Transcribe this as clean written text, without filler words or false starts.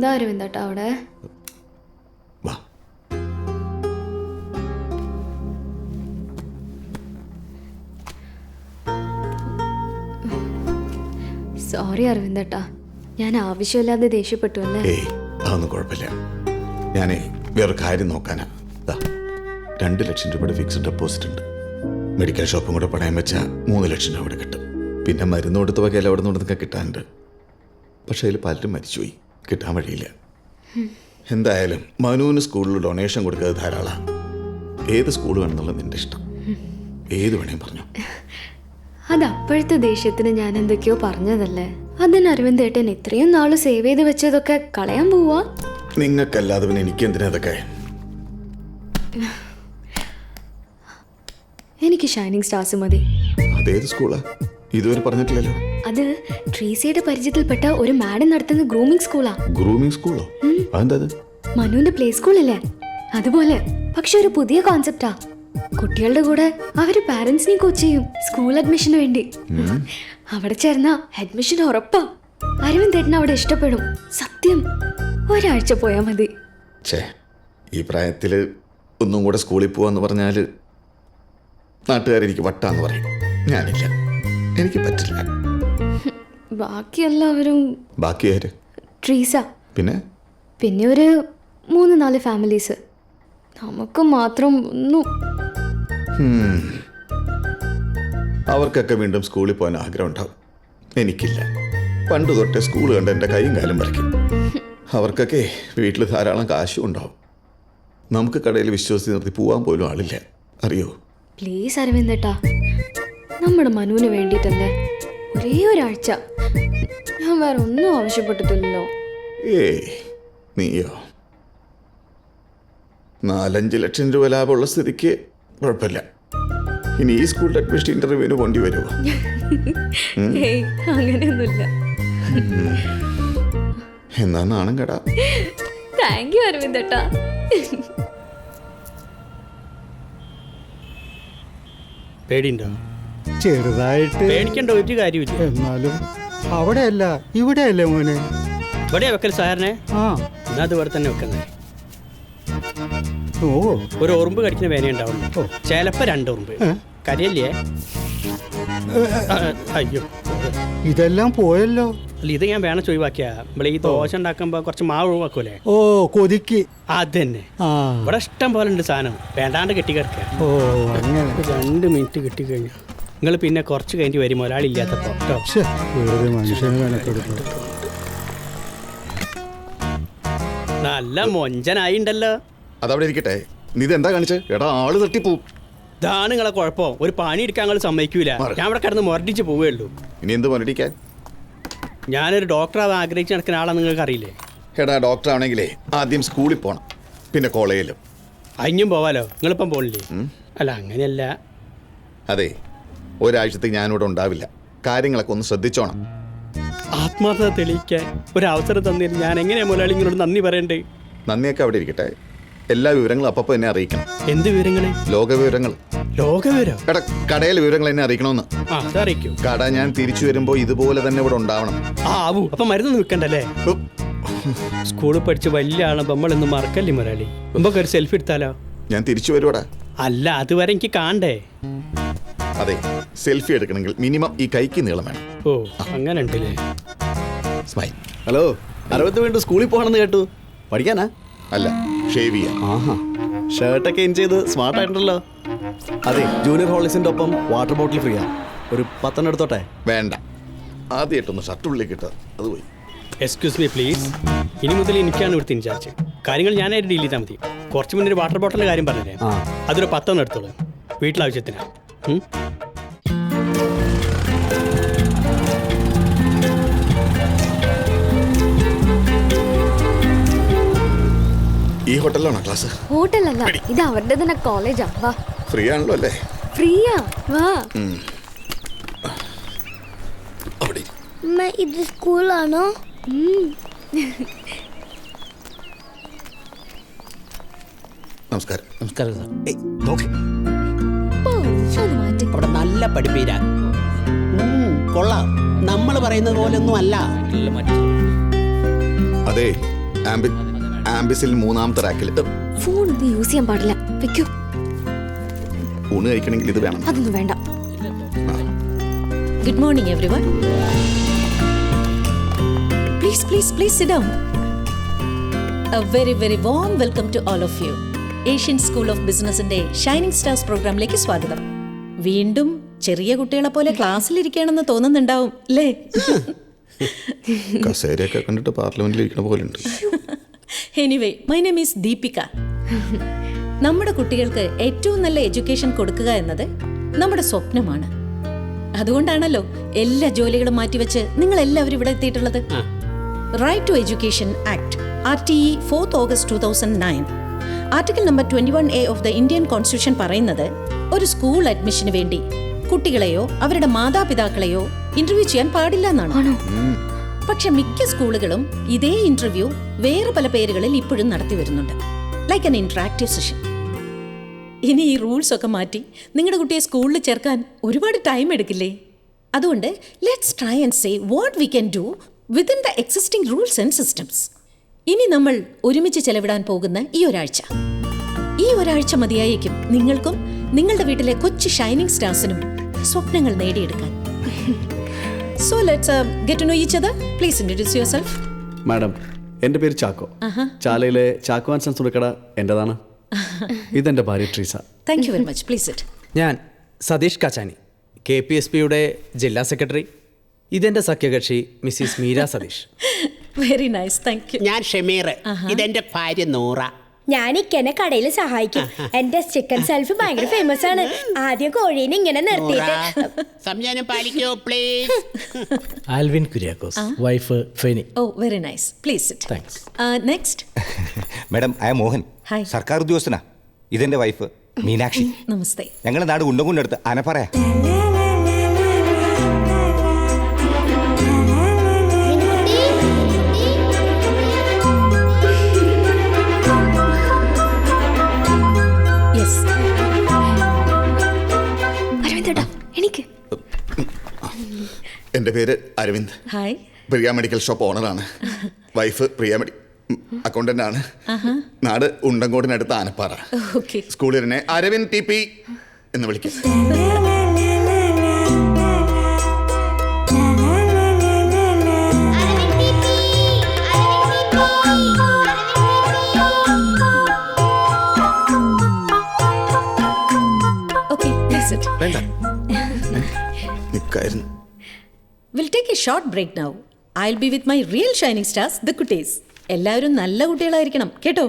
എന്താ അരവിന്ദേട്ടാ അവിടെ? വാ. സോറി അരവിന്ദേട്ടാ, ഞാൻ ആവശ്യമില്ലാതെ ദേഷ്യപ്പെട്ടു അല്ലേ? ഏയ് അതൊന്നും കുഴപ്പമില്ല. ഞാനേ വേറെ കാര്യം നോക്കാനാ. 2 ലക്ഷം രൂപയുടെ ഫിക്സ്ഡ് ഡെപ്പോസിറ്റ് ഉണ്ട്. മെഡിക്കൽ ഷോപ്പും കൂടെ പണയം വെച്ചാൽ 3 ലക്ഷം രൂപ കിട്ടും. പിന്നെ മരുന്ന് കൊടുത്ത വകയിൽ അവിടെ നിന്നൊക്കെ കിട്ടാനുണ്ട്. പക്ഷേ അതിൽ പലരും മരിച്ചുപോയി, കിട്ടാൻ വഴിയില്ല. എന്തായാലും മനുവിന് സ്കൂളിൽ ഡൊണേഷൻ കൊടുക്കാതെ ധാരാളം. ഏത് സ്കൂൾ വേണമെന്നുള്ള നിന്റെ ഇഷ്ടം, ഏത് വേണേലും പറഞ്ഞു. അത് അപ്പോഴത്തെ ദേഷ്യത്തിന് ഞാൻ എന്തൊക്കെയോ പറഞ്ഞതല്ലേ. അതിന് അരവിന്ദേട്ടൻ ഇത്രയും നാള് സേവ് ചെയ്ത് വെച്ചതൊക്കെ കളയാൻ പോവാ? നിങ്ങൾക്കല്ലാതെ പിന്നെ എനിക്ക് എന്തിനാ അതൊക്കെ? എനിക്ക് ഷൈനിങ് സ്റ്റാർസ് മതി. അതേത് സ്കൂളാ? ഇതുവരെ പറഞ്ഞിട്ടില്ലല്ലോ. അത് ട്രീസിയുടെ പരിചയത്തിൽപ്പെട്ട ഒരു മാഡം നടത്തുന്ന ഗ്രൂമിംഗ് സ്കൂളാ. ഗ്രൂമിംഗ് സ്കൂളോ? അതെന്താ? മനുവിന്റെ പ്ലേ സ്കൂളല്ലേ അതുപോലെ, പക്ഷെ ഒരു പുതിയ കോൺസെപ്റ്റാ. കുട്ടികളുടെ കൂടെ അവര് പാരന്റ്സിനെ കോച്ച് ചെയ്യും സ്കൂൾ അഡ്മിഷന് വേണ്ടി. അവിടെ ചേർന്ന അഡ്മിഷൻ ഉറപ്പാ. അരവിന്ദേട്ടന് അവിടെ ഇഷ്ടപ്പെടും, സത്യം. ഒരാഴ്ച പോയാ മതി. ഈ പ്രായത്തില് ഒന്നും കൂടെ സ്കൂളിൽ പോവാന്ന് പറഞ്ഞാല് നാട്ടുകാരെനിക്ക് വട്ടാന്ന് പറയും. ഞാനില്ല, എനിക്ക് പറ്റില്ല. ബാക്കി എല്ലാവരും. ബാക്കി ആര്? ട്രീസ, പിന്നെ ഒരു 3-4 ഫാമിലീസ്. നമുക്ക് മാത്രം ഒന്നും. അവർക്കൊക്കെ വീണ്ടും സ്കൂളിൽ പോകാൻ ആഗ്രഹം ഉണ്ടാവും, എനിക്കില്ല. പണ്ട് തൊട്ടേ സ്കൂൾ കണ്ട് എൻ്റെ കൈയും കാലും പറിക്കും. അവർക്കൊക്കെ വീട്ടിൽ ധാരാളം കാശും ഉണ്ടാവും. നമുക്ക് കടയിൽ വിശ്വസിച്ച് നിർത്തി പോവാൻ പോലും ആളില്ല, അറിയോ? പ്ലീസ് അരവിന്ദേട്ടാ, നമ്മുടെ മനുവിന് വേണ്ടിയിട്ടല്ലേ. ഒരേ ഒരാഴ്ച. ഞാൻ വേറെ ഒന്നും ആവശ്യപ്പെട്ടിട്ടില്ലല്ലോ. നീയോ? 4-5 ലക്ഷം രൂപ ലാഭമുള്ള സ്ഥിതിക്ക് കുഴപ്പമില്ല. ഇനി ഈ സ്കൂളിൽ അഡ്മിഷൻ ഇന്റർവ്യൂവിന് പോണ്ടി വരുമോ? അങ്ങനെയൊന്നുമില്ല. എന്നാ നാണം കടാ. Thank you അരവിന്ദേട്ടാ. പേടിയുണ്ടോ? ചെറുതായിട്ട്. പേടിക്കേണ്ട ഒരു കാര്യമില്ല. എന്നാലും അവിടെയല്ല ഇവിടെയല്ലേ മോനെ? ഇവിടെ വെക്കൽ സാറിനെ. എന്നാ അത് ഇവിടെ തന്നെ വെക്കുന്നേ. ഒരു ഉറുമ്പ് കടിക്കുന്ന വേന ഉണ്ടാവുള്ളൂ, ചിലപ്പോ 2 ഉറുമ്പ്. കരിയല്ലേ? അയ്യോ, ഇതെല്ലാം പോയല്ലോ. അല്ല, ഇത് ഞാൻ വേണം ഒഴിവാക്കിയ. നമ്മള് ഈ ദോശ ഉണ്ടാക്കുമ്പോ കുറച്ച് മാവ് ഒഴിവാക്കൂലേ? കൊതിക്ക്. അത് തന്നെ. ഇവിടെ ഇഷ്ടം പോലെ ഉണ്ട് സാധനം, വേണ്ടാണ്ട് കെട്ടിക്കിടക്കുക. 2 മിനിറ്റ് കിട്ടിക്കഴിഞ്ഞു. നിങ്ങൾ പിന്നെ കുറച്ച് കഴിഞ്ഞ് വരും, ഒരാളില്ലാത്തപ്പോ. നല്ല മൊഞ്ചനായിണ്ടല്ലോ. അതവിടെ ഇരിക്കട്ടെ, നീ ഇതെന്താ കാണിച്ചത്? എടാ, ആള് തട്ടിപ്പോവും. ഇതാണ് നിങ്ങളെ കുഴപ്പം. ഒരു പണി എടുക്കാൻ നിങ്ങൾ സമ്മതിക്കൂല. ഞാൻ ഇവിടെ കിടന്ന് മുരടിച്ച് പോവുകയുള്ളൂ. ഇനി എന്ത് മുരടിക്കാൻ? ഞാനൊരു ഡോക്ടറാവാൻ ആഗ്രഹിച്ച് നടക്കുന്ന ആളാണ്, നിങ്ങൾക്ക് അറിയില്ലേ? എടാ, ഡോക്ടർ ആണെങ്കിലേ ആദ്യം സ്കൂളിൽ പോകണം, പിന്നെ കോളേജിലും. അഞ്ഞും പോവാലോ, നിങ്ങളിപ്പം പോണില്ലേ? അല്ല, അങ്ങനെയല്ല. അതെ, ഒരാഴ്ചത്തേക്ക് ഞാനിവിടെ ഉണ്ടാവില്ല. കാര്യങ്ങളൊക്കെ ഒന്ന് ശ്രദ്ധിച്ചോണം. ആത്മാർത്ഥത തെളിയിക്കാൻ ഒരു അവസരം തന്നതിന് ഞാൻ എങ്ങനെയാ മുതലാളി നിങ്ങളോട് നന്ദി പറയണ്ടേ? നന്ദിയൊക്കെ അവിടെ ഇരിക്കട്ടെ, എല്ലാ വിവരങ്ങളും അപ്പപ്പോ എന്നെ അറിയിക്കണം. എന്ത് വിവരങ്ങള്? ലോക വിവരങ്ങൾ. ലോകവിവരം? എടാ, കടയിലെ വിവരങ്ങൾ എന്നെ അറിയിക്കണമെന്ന്. അതറിയിക്കും. കട ഞാൻ തിരിച്ചു വരുമ്പോ ഇതുപോലെ തന്നെ ഇവിടെ ഉണ്ടാവണം. ആവൂ, അപ്പൊ മരുന്നൊന്നും വിൽക്കണ്ടല്ലേ? സ്കൂളിൽ പഠിച്ച് വലിയ ആളെ നമ്മളൊന്നും മറക്കല്ലേ മുതലാളി? നമുക്ക് ഒരു സെൽഫി എടുത്താലോ? ഞാൻ തിരിച്ചു വരുവാടാ. അല്ല, അതുവരെ എനിക്ക് കാണണ്ടേ? അതെ, സെൽഫി എടുക്കണമെങ്കിൽ മിനിമം ഈ കൈക്ക് നീളം വേണം. ഓ, അങ്ങനെ ഉണ്ടല്ലേ? സ്മൈൽ. ഹലോ, അരവിന്ദ് വീണ്ടും സ്കൂളിൽ പോകണമെന്ന് കേട്ടു. പഠിക്കാനാ? അല്ല, ഷേവ് ചെയ്യാൻ. ഷർട്ടൊക്കെ ഇൻ ചെയ്ത് സ്മാർട്ട് ആയിട്ടുണ്ടല്ലോ. അതെ, ജൂനിയർ ഹോളിസിന്റെ ഒപ്പം വാട്ടർ ബോട്ടിൽ ഫ്രീയാ. ഒരു 10 എടുത്തോട്ടെ? വേണ്ട, ആദ്യമായിട്ടൊന്ന് ഷർട്ട് ഉള്ളിൽ കിട്ടുക, അത് പോയി. Excuse me please. ഇനി മുതൽ എനിക്കാണ് ഇവിടുത്തെ ഇൻചാർജ്. കാര്യങ്ങൾ ഞാനായിട്ട് ഡീൽ ചെയ്താൽ മതി. കുറച്ച് മുന്നേ ഒരു വാട്ടർ ബോട്ടിലിന്റെ കാര്യം പറഞ്ഞേ, അതൊരു 10 എടുത്തോളൂ, വീട്ടിലാവശ്യത്തിനാ. ഈ ഹോട്ടലിലാണോ ക്ലാസ്? ഹോട്ടലല്ല, ഇത് അവരുടെ തന്നെ കോളേജാ. വാ. ഫ്രീ ആണല്ലോ അല്ലേ? ഫ്രീയാ, വാ. ഇത് സ്കൂളാണോ? നമസ്കാരം. നമസ്കാരം സാർ. അവിടെ നല്ല പഠിപ്പീരാ. കൊള്ളാം, നമ്മൾ പറയുന്നത് പോലൊന്നും അല്ല. അതെ, ആംബിസിൽ 3-ാമത്തെ റാക്കിൽ. ഫോൺ ഇത് യൂസ് ചെയ്യാൻ പാടില്ല. വെക്കൂ. ഊണ് കഴിക്കണമെങ്കിൽ ഇത് വേണം. അതൊന്നും വേണ്ട. Good morning, everyone. Please sit down. A very, very warm welcome to all of you. Asian School of Businessന്റെ ഷൈനിങ് സ്റ്റാർസ് പ്രോഗ്രാമിലേക്ക് സ്വാഗതം. വീണ്ടും ചെറിയ കുട്ടികളെ പോലെ ക്ലാസ്സിലിരിക്കുകയാണെന്ന് തോന്നുന്നുണ്ടാവും അല്ലേ? കസേരയൊക്കെ കണ്ടിട്ട് പാർലമെന്റിൽ ഇരിക്കണ പോലെ ഉണ്ട്. Anyway, my name is Deepika. നമ്മുടെ കുട്ടികൾക്ക് ഏറ്റവും നല്ല എഡ്യൂക്കേഷൻ കൊടുക്കുക എന്നത് നമ്മുടെ സ്വപ്നമാണ്. അതുകൊണ്ടാണല്ലോ എല്ലാ ജോലികളും മാറ്റിവെച്ച് നിങ്ങൾ എല്ലാവരും ഇവിടെ എത്തിയിട്ടുള്ളത്. Right to education act RTE 4th August 2009 article number 21A of the Indian constitution പറയുന്നത് ഒരു സ്കൂൾ അഡ്മിഷന് വേണ്ടി കുട്ടികളെയോ അവരുടെ മാതാപിതാക്കളെയോ ഇന്റർവ്യൂ ചെയ്യാൻ പാടില്ല എന്നാണ്. പക്ഷെ മിക്ക സ്കൂളുകളും ഇതേ ഇന്റർവ്യൂ വേറെ പല പേരുകളിൽ ഇപ്പോഴും നടത്തി വരുന്നുണ്ട്, ലൈക്ക് ആൻ ഇന്ററാക്റ്റീവ് സെഷൻ. ഇനി ഈ റൂൾസ് ഒക്കെ മാറ്റി നിങ്ങളുടെ കുട്ടിയെ സ്കൂളിൽ ചേർക്കാൻ ഒരുപാട് ടൈം എടുക്കില്ലേ? അതുകൊണ്ട് let's try and say what we can do within the existing rules and systems. ഇനി നമ്മൾ ഒരുമിച്ച് ചെലവിടാൻ പോകുന്ന ഈ ഒരാഴ്ച മതിയായേക്കും നിങ്ങൾക്കും നിങ്ങളുടെ വീട്ടിലെ കൊച്ചു ഷൈനിങ് സ്റ്റാർസിനും സ്വപ്നങ്ങൾ നേടിയെടുക്കാൻ. So let's get to know each other. Please introduce yourself. Madam, എൻ്റെ പേര് ചാക്കോ. ചാലയിലെ ചാക്കോ ആൻഡ് സൺസ് തുണിക്കട എൻ്റെതാണ്. ഇതെൻ്റെ ഭാര്യ Treesa. Thank you very much. Please sit. ഞാൻ സതീഷ് കാച്ചാനി, KPSPയുടെ ജില്ലാ സെക്രട്ടറി. ഇതെൻ്റെ സഖ്യകക്ഷി Mrs Meera Satheesh. Very nice, thank you. ഞാൻ ഷമീർ, ഇതെന്റെ ഭാര്യ നൂറ. ഞാൻ ഇക്കനെ കടയിൽ സഹായിക്കും. എന്റെ ചിക്കൻ സെൽഫ് ഭയങ്കര ഫേമസ് ആണ്. ആദ്യം കോഴീനെ ഇങ്ങനെ നിർത്തിയിട്ട് സംജാനം പാലിക്കോ please. Alvin Kuriakose, wife Feni. Oh very nice, please sit. Thanks. Next. Madam, I Mohan, hi. സർക്കാർ ഉദ്യോഗസ്ഥനാ. ഇതെന്റെ വൈഫ് മീനാക്ഷി. നമസ്തേ. ഞങ്ങളുടെ നാട് ഉണ്ടകൊണ്ടടുത്ത് അനപ്പറയാ. യെസ്. അരവിന്ദേട്ടാ എനിക്ക്. എൻ്റെ പേര് അരവിന്ദ്. ഹായ്. പ്രിയ മെഡിക്കൽ ഷോപ്പ് ഓണറാണ്. വൈഫ് പ്രിയ അക്കൗണ്ടന്റ് ആണ്. നാട് ഉണ്ടങ്കോടിനടുത്ത് ആനപ്പാറ. ഓക്കെ. സ്കൂളിനെ അരവിന്ദ് TP എന്ന് വിളിക്കും. Okay, please sit. വേണ്ട, നിൽക്കായിരുന്നു. We'll take a short break now. I'll be with my real shining stars, the കുട്ടീസ്. എല്ലാവരും നല്ല കുട്ടികളായിരിക്കണം കേട്ടോ.